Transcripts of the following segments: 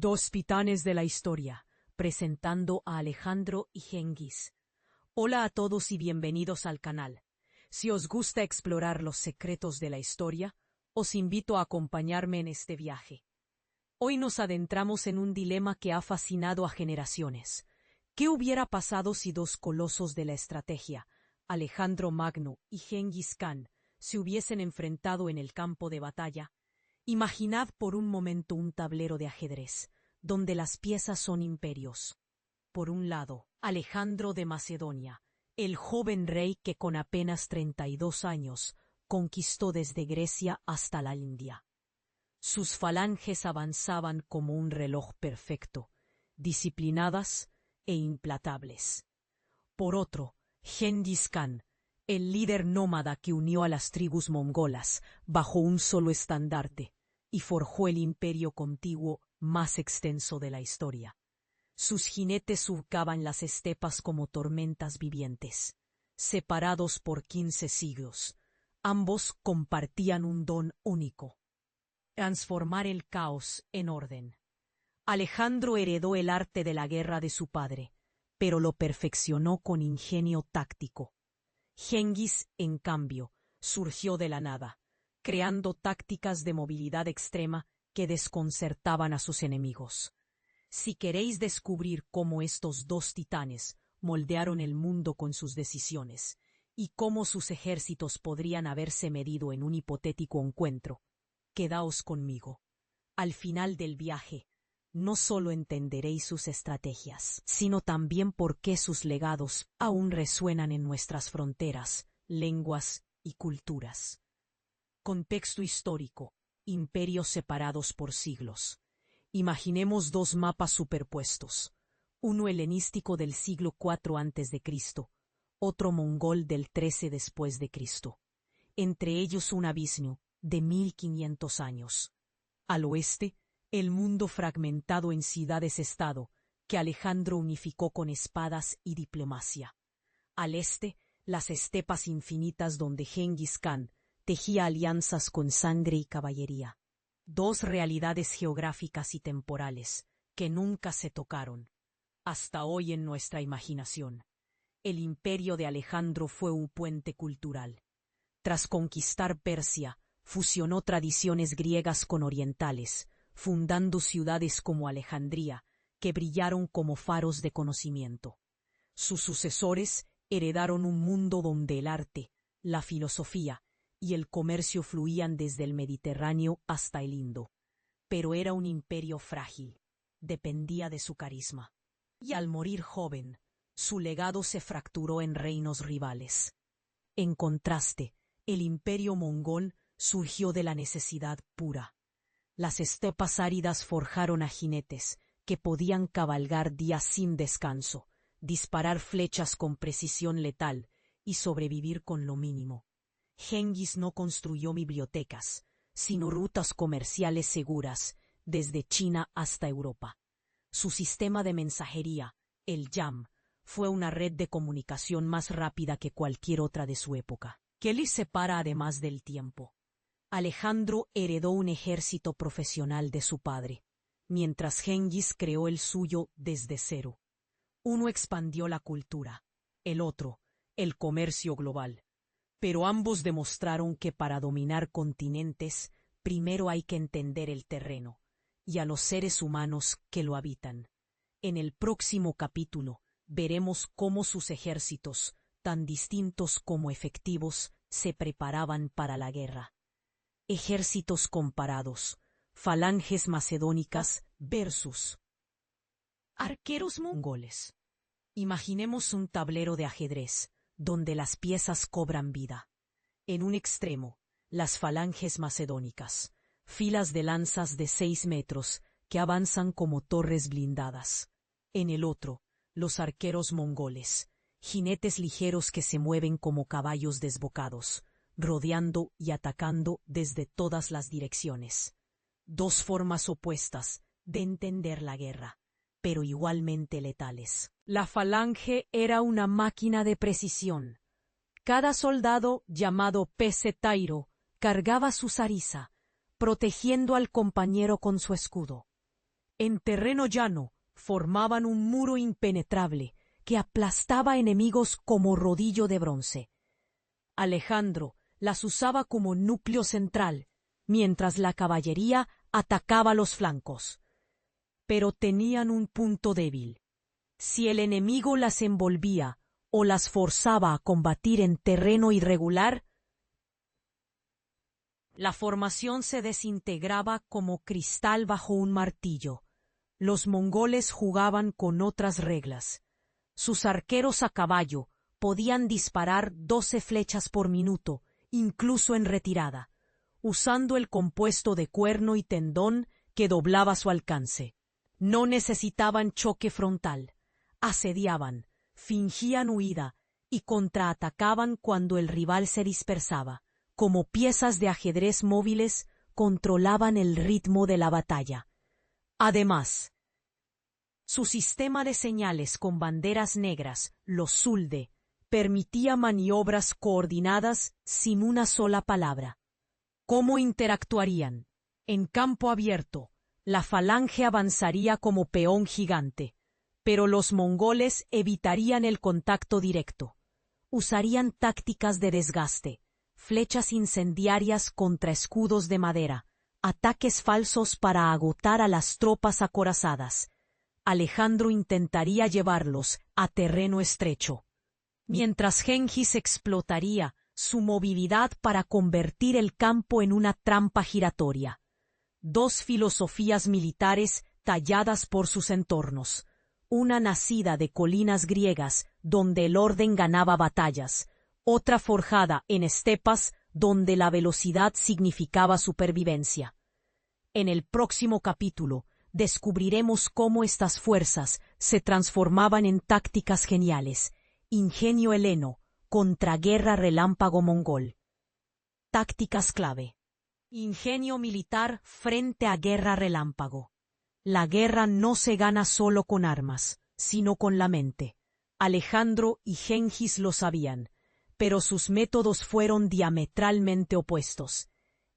Dos titanes de la historia, presentando a Alejandro y Genghis. Hola a todos y bienvenidos al canal. Si os gusta explorar los secretos de la historia, os invito a acompañarme en este viaje. Hoy nos adentramos en un dilema que ha fascinado a generaciones. ¿Qué hubiera pasado si dos colosos de la estrategia, Alejandro Magno y Genghis Khan, se hubiesen enfrentado en el campo de batalla? Imaginad por un momento un tablero de ajedrez, donde las piezas son imperios. Por un lado, Alejandro de Macedonia, el joven rey que con apenas 32 años conquistó desde Grecia hasta la India. Sus falanges avanzaban como un reloj perfecto, disciplinadas e implacables. Por otro, Genghis Khan, el líder nómada que unió a las tribus mongolas bajo un solo estandarte y forjó el imperio contiguo más extenso de la historia. Sus jinetes surcaban las estepas como tormentas vivientes. Separados por 15 siglos, ambos compartían un don único: transformar el caos en orden. Alejandro heredó el arte de la guerra de su padre, pero lo perfeccionó con ingenio táctico. Genghis, en cambio, surgió de la nada, creando tácticas de movilidad extrema que desconcertaban a sus enemigos. Si queréis descubrir cómo estos dos titanes moldearon el mundo con sus decisiones y cómo sus ejércitos podrían haberse medido en un hipotético encuentro, quedaos conmigo. Al final del viaje, no solo entenderéis sus estrategias, sino también por qué sus legados aún resuenan en nuestras fronteras, lenguas y culturas. Contexto histórico: imperios separados por siglos. Imaginemos dos mapas superpuestos, uno helenístico del siglo IV a.C., otro mongol del XIII después de Cristo. Entre ellos un abismo de 1500 años. Al oeste, el mundo fragmentado en ciudades-estado, que Alejandro unificó con espadas y diplomacia. Al este, las estepas infinitas donde Genghis Khan tejía alianzas con sangre y caballería. Dos realidades geográficas y temporales que nunca se tocaron. Hasta hoy en nuestra imaginación, el imperio de Alejandro fue un puente cultural. Tras conquistar Persia, fusionó tradiciones griegas con orientales, fundando ciudades como Alejandría, que brillaron como faros de conocimiento. Sus sucesores heredaron un mundo donde el arte, la filosofía y el comercio fluían desde el Mediterráneo hasta el Indo. Pero era un imperio frágil, dependía de su carisma. Y al morir joven, su legado se fracturó en reinos rivales. En contraste, el imperio mongol surgió de la necesidad pura. Las estepas áridas forjaron a jinetes que podían cabalgar días sin descanso, disparar flechas con precisión letal y sobrevivir con lo mínimo. Genghis no construyó bibliotecas, sino rutas comerciales seguras, desde China hasta Europa. Su sistema de mensajería, el YAM, fue una red de comunicación más rápida que cualquier otra de su época. ¿Qué les separa además del tiempo? Alejandro heredó un ejército profesional de su padre, mientras Genghis creó el suyo desde cero. Uno expandió la cultura, el otro, el comercio global. Pero ambos demostraron que para dominar continentes, primero hay que entender el terreno, y a los seres humanos que lo habitan. En el próximo capítulo, veremos cómo sus ejércitos, tan distintos como efectivos, se preparaban para la guerra. Ejércitos comparados, falanges macedónicas versus arqueros mongoles. Imaginemos un tablero de ajedrez, donde las piezas cobran vida. En un extremo, las falanges macedónicas, filas de lanzas de 6 metros que avanzan como torres blindadas. En el otro, los arqueros mongoles, jinetes ligeros que se mueven como caballos desbocados, rodeando y atacando desde todas las direcciones. Dos formas opuestas de entender la guerra, pero igualmente letales. La falange era una máquina de precisión. Cada soldado, llamado pesetairo, cargaba su zariza, protegiendo al compañero con su escudo. En terreno llano, formaban un muro impenetrable que aplastaba enemigos como rodillo de bronce. Alejandro las usaba como núcleo central, mientras la caballería atacaba los flancos. Pero tenían un punto débil. Si el enemigo las envolvía o las forzaba a combatir en terreno irregular, la formación se desintegraba como cristal bajo un martillo. Los mongoles jugaban con otras reglas. Sus arqueros a caballo podían disparar 12 flechas por minuto, incluso en retirada, usando el compuesto de cuerno y tendón que doblaba su alcance. No necesitaban choque frontal. Asediaban, fingían huida y contraatacaban cuando el rival se dispersaba. Como piezas de ajedrez móviles, controlaban el ritmo de la batalla. Además, su sistema de señales con banderas negras, los Zulde, permitía maniobras coordinadas sin una sola palabra. ¿Cómo interactuarían? En campo abierto, la falange avanzaría como peón gigante, pero los mongoles evitarían el contacto directo. Usarían tácticas de desgaste, flechas incendiarias contra escudos de madera, ataques falsos para agotar a las tropas acorazadas. Alejandro intentaría llevarlos a terreno estrecho, mientras Gengis explotaría su movilidad para convertir el campo en una trampa giratoria. Dos filosofías militares talladas por sus entornos, una nacida de colinas griegas donde el orden ganaba batallas, otra forjada en estepas donde la velocidad significaba supervivencia. En el próximo capítulo descubriremos cómo estas fuerzas se transformaban en tácticas geniales, ingenio heleno contra guerra relámpago mongol. Tácticas clave. Ingenio militar frente a guerra relámpago. La guerra no se gana solo con armas, sino con la mente. Alejandro y Gengis lo sabían, pero sus métodos fueron diametralmente opuestos.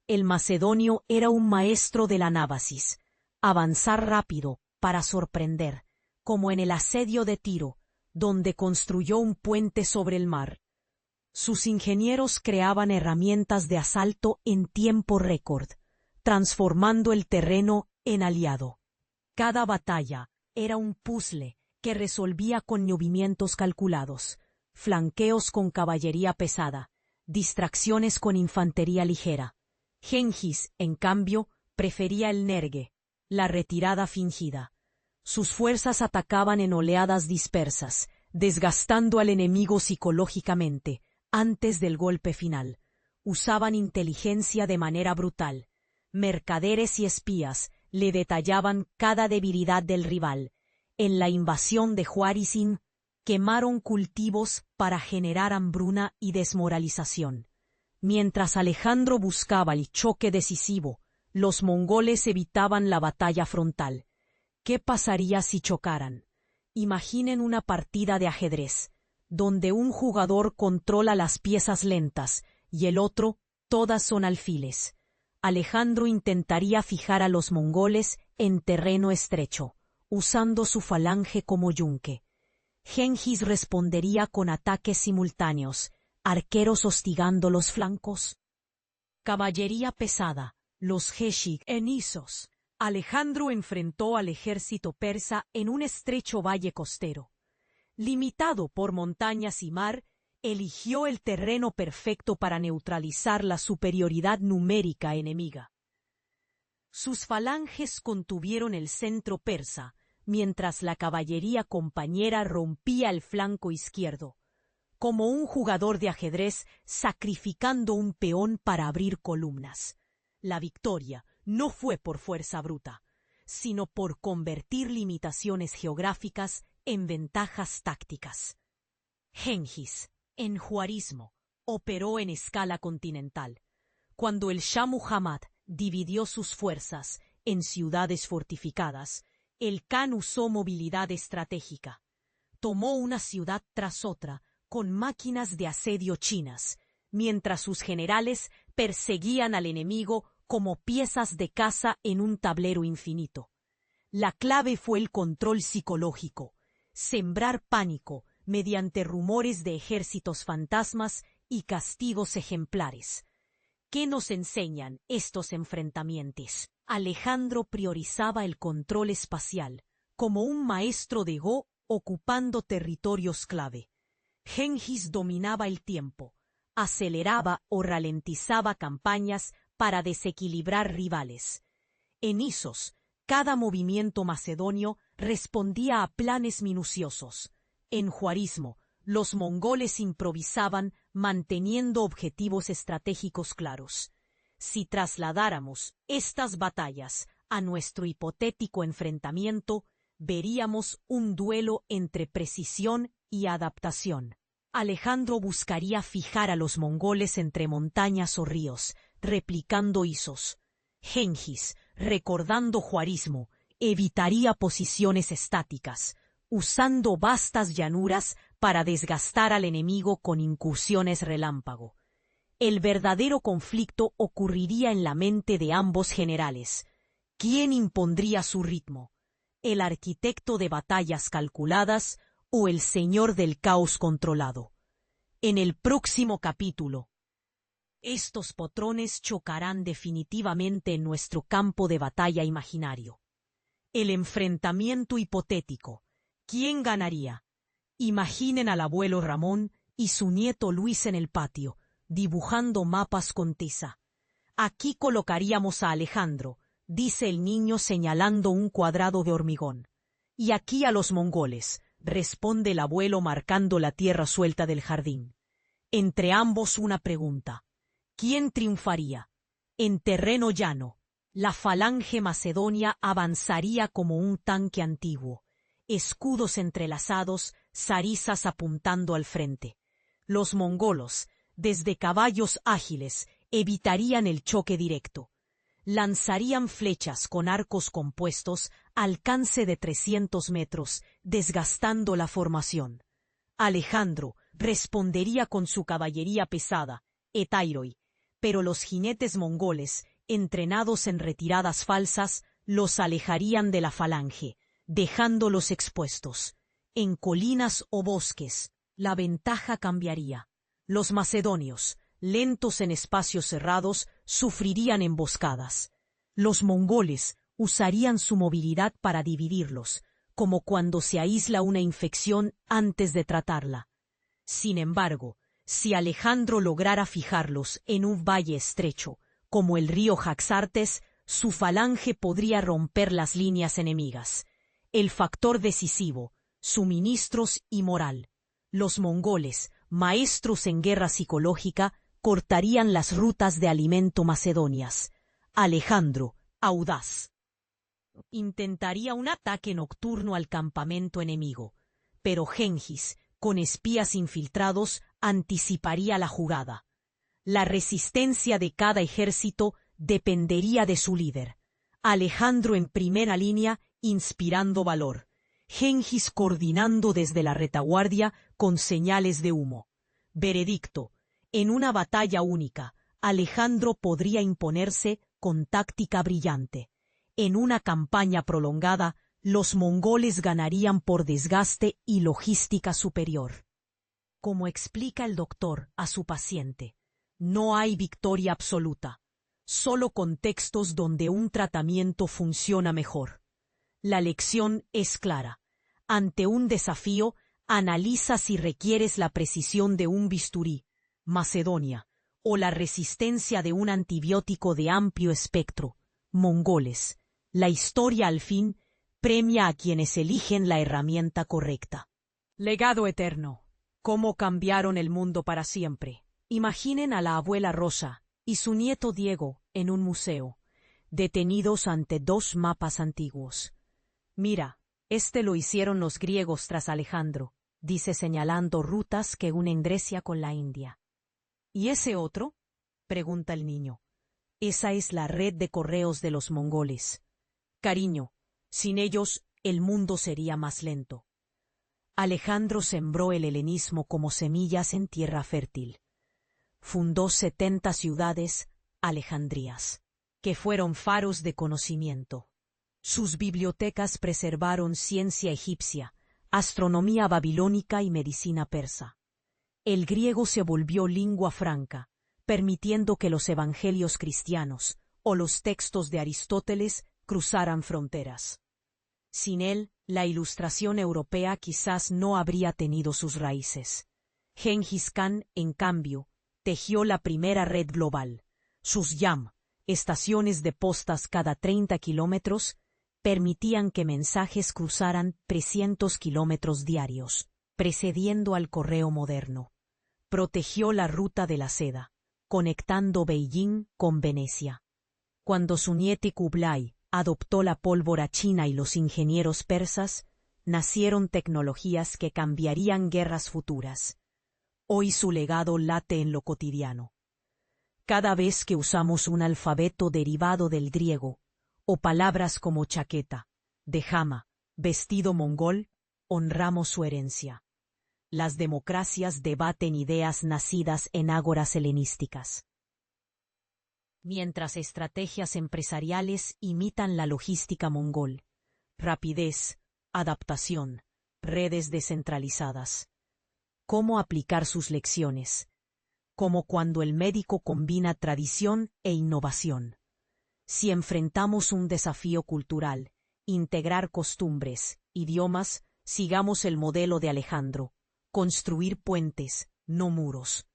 El macedonio era un maestro de la nábasis, avanzar rápido para sorprender, como en el asedio de Tiro, donde construyó un puente sobre el mar. Sus ingenieros creaban herramientas de asalto en tiempo récord, transformando el terreno en aliado. Cada batalla era un puzzle que resolvía con movimientos calculados, flanqueos con caballería pesada, distracciones con infantería ligera. Gengis, en cambio, prefería el nergue, la retirada fingida. Sus fuerzas atacaban en oleadas dispersas, desgastando al enemigo psicológicamente, antes del golpe final. Usaban inteligencia de manera brutal. Mercaderes y espías le detallaban cada debilidad del rival. En la invasión de Juarizim, quemaron cultivos para generar hambruna y desmoralización. Mientras Alejandro buscaba el choque decisivo, los mongoles evitaban la batalla frontal. ¿Qué pasaría si chocaran? Imaginen una partida de ajedrez, donde un jugador controla las piezas lentas y el otro todas son alfiles. Alejandro intentaría fijar a los mongoles en terreno estrecho, usando su falange como yunque. Gengis respondería con ataques simultáneos, arqueros hostigando los flancos. Caballería pesada, los Geshik en Isos. Alejandro enfrentó al ejército persa en un estrecho valle costero. Limitado por montañas y mar, eligió el terreno perfecto para neutralizar la superioridad numérica enemiga. Sus falanges contuvieron el centro persa, mientras la caballería compañera rompía el flanco izquierdo, como un jugador de ajedrez sacrificando un peón para abrir columnas. La victoria no fue por fuerza bruta, sino por convertir limitaciones geográficas en ventajas tácticas. Gengis, en juarismo, operó en escala continental. Cuando el Shah Muhammad dividió sus fuerzas en ciudades fortificadas, el Khan usó movilidad estratégica. Tomó una ciudad tras otra con máquinas de asedio chinas, mientras sus generales perseguían al enemigo como piezas de caza en un tablero infinito. La clave fue el control psicológico, sembrar pánico mediante rumores de ejércitos fantasmas y castigos ejemplares. ¿Qué nos enseñan estos enfrentamientos? Alejandro priorizaba el control espacial, como un maestro de Go ocupando territorios clave. Gengis dominaba el tiempo, aceleraba o ralentizaba campañas para desequilibrar rivales. En Isos, cada movimiento macedonio respondía a planes minuciosos. En Juarismo, los mongoles improvisaban manteniendo objetivos estratégicos claros. Si trasladáramos estas batallas a nuestro hipotético enfrentamiento, veríamos un duelo entre precisión y adaptación. Alejandro buscaría fijar a los mongoles entre montañas o ríos, replicando Isos. Gengis, recordando Juarismo, evitaría posiciones estáticas, usando vastas llanuras para desgastar al enemigo con incursiones relámpago. El verdadero conflicto ocurriría en la mente de ambos generales. ¿Quién impondría su ritmo? ¿El arquitecto de batallas calculadas o el señor del caos controlado? En el próximo capítulo, estos patrones chocarán definitivamente en nuestro campo de batalla imaginario. El enfrentamiento hipotético. ¿Quién ganaría? Imaginen al abuelo Ramón y su nieto Luis en el patio, dibujando mapas con tiza. Aquí colocaríamos a Alejandro, dice el niño señalando un cuadrado de hormigón. Y aquí a los mongoles, responde el abuelo marcando la tierra suelta del jardín. Entre ambos una pregunta. ¿Quién triunfaría? En terreno llano, la falange macedonia avanzaría como un tanque antiguo. Escudos entrelazados, zarizas apuntando al frente. Los mongolos, desde caballos ágiles, evitarían el choque directo. Lanzarían flechas con arcos compuestos, alcance de 300 metros, desgastando la formación. Alejandro respondería con su caballería pesada, etairoi, pero los jinetes mongoles, entrenados en retiradas falsas, los alejarían de la falange, dejándolos expuestos. En colinas o bosques, la ventaja cambiaría. Los macedonios, lentos en espacios cerrados, sufrirían emboscadas. Los mongoles usarían su movilidad para dividirlos, como cuando se aísla una infección antes de tratarla. Sin embargo, si Alejandro lograra fijarlos en un valle estrecho, como el río Jaxartes, su falange podría romper las líneas enemigas. El factor decisivo, suministros y moral. Los mongoles, maestros en guerra psicológica, cortarían las rutas de alimento macedonias. Alejandro, audaz, intentaría un ataque nocturno al campamento enemigo, pero Gengis, con espías infiltrados, anticiparía la jugada. La resistencia de cada ejército dependería de su líder. Alejandro en primera línea, inspirando valor. Gengis coordinando desde la retaguardia con señales de humo. Veredicto: en una batalla única, Alejandro podría imponerse con táctica brillante. En una campaña prolongada, los mongoles ganarían por desgaste y logística superior. Como explica el doctor a su paciente, no hay victoria absoluta, solo contextos donde un tratamiento funciona mejor. La lección es clara. Ante un desafío, analiza si requieres la precisión de un bisturí, Macedonia, o la resistencia de un antibiótico de amplio espectro, mongoles. La historia al fin premia a quienes eligen la herramienta correcta. Legado eterno. ¿Cómo cambiaron el mundo para siempre? Imaginen a la abuela Rosa y su nieto Diego en un museo, detenidos ante dos mapas antiguos. Mira, este lo hicieron los griegos tras Alejandro, dice señalando rutas que unen Grecia con la India. ¿Y ese otro? Pregunta el niño. Esa es la red de correos de los mongoles. Cariño, sin ellos el mundo sería más lento. Alejandro sembró el helenismo como semillas en tierra fértil. Fundó 70 ciudades, Alejandrías, que fueron faros de conocimiento. Sus bibliotecas preservaron ciencia egipcia, astronomía babilónica y medicina persa. El griego se volvió lingua franca, permitiendo que los evangelios cristianos o los textos de Aristóteles cruzaran fronteras. Sin él, la ilustración europea quizás no habría tenido sus raíces. Gengis Khan, en cambio, tejió la primera red global. Sus YAM, estaciones de postas cada 30 kilómetros, permitían que mensajes cruzaran 300 kilómetros diarios, precediendo al correo moderno. Protegió la ruta de la seda, conectando Beijing con Venecia. Cuando su nieto Kublai adoptó la pólvora china y los ingenieros persas, nacieron tecnologías que cambiarían guerras futuras. Hoy su legado late en lo cotidiano. Cada vez que usamos un alfabeto derivado del griego, o palabras como chaqueta, dejama, vestido mongol, honramos su herencia. Las democracias debaten ideas nacidas en ágoras helenísticas, mientras estrategias empresariales imitan la logística mongol. Rapidez, adaptación, redes descentralizadas. ¿Cómo aplicar sus lecciones? Como cuando el médico combina tradición e innovación. Si enfrentamos un desafío cultural, integrar costumbres, idiomas, sigamos el modelo de Alejandro. Construir puentes, no muros.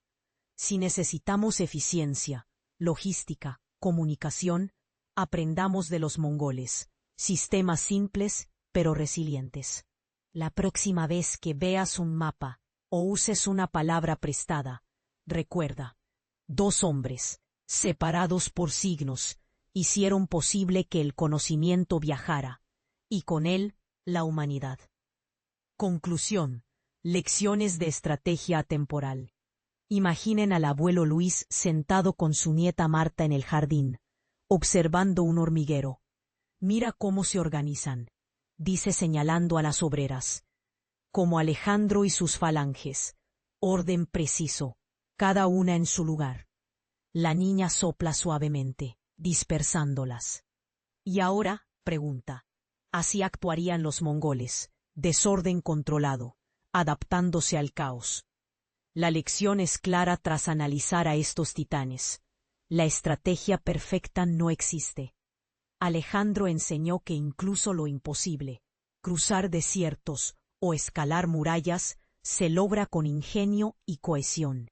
Si necesitamos eficiencia, logística, comunicación, aprendamos de los mongoles. Sistemas simples, pero resilientes. La próxima vez que veas un mapa o uses una palabra prestada, recuerda, 2 hombres, separados por signos, hicieron posible que el conocimiento viajara, y con él, la humanidad. Conclusión. Lecciones de estrategia atemporal. Imaginen al abuelo Luis sentado con su nieta Marta en el jardín, observando un hormiguero. Mira cómo se organizan, dice señalando a las obreras. Como Alejandro y sus falanges, orden preciso, cada una en su lugar. La niña sopla suavemente, dispersándolas. ¿Y ahora? Pregunta. Así actuarían los mongoles, desorden controlado, adaptándose al caos. La lección es clara tras analizar a estos titanes. La estrategia perfecta no existe. Alejandro enseñó que incluso lo imposible, cruzar desiertos o escalar murallas, se logra con ingenio y cohesión.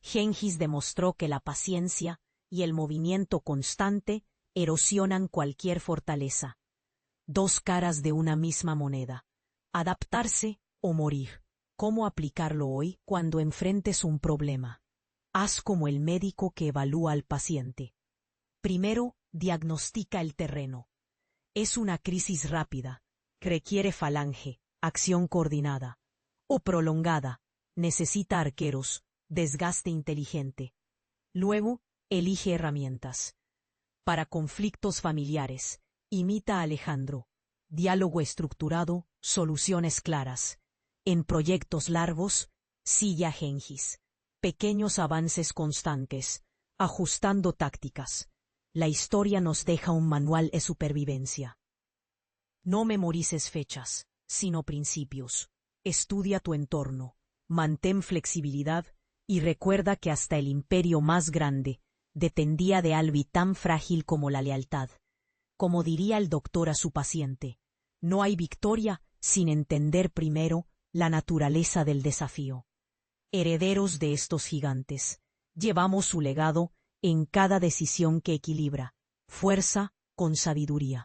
Gengis demostró que la paciencia y el movimiento constante erosionan cualquier fortaleza. 2 caras de una misma moneda. Adaptarse o morir. ¿Cómo aplicarlo hoy cuando enfrentes un problema? Haz como el médico que evalúa al paciente. Primero, diagnostica el terreno. Es una crisis rápida, requiere falange, acción coordinada, o prolongada, necesita arqueros, desgaste inteligente. Luego, elige herramientas. Para conflictos familiares, imita a Alejandro. Diálogo estructurado, soluciones claras. En proyectos largos, sigue a Gengis. Pequeños avances constantes, ajustando tácticas. La historia nos deja un manual de supervivencia. No memorices fechas, sino principios. Estudia tu entorno, mantén flexibilidad y recuerda que hasta el imperio más grande dependía de algo tan frágil como la lealtad. Como diría el doctor a su paciente, no hay victoria sin entender primero la naturaleza del desafío. Herederos de estos gigantes, llevamos su legado en cada decisión que equilibra fuerza con sabiduría.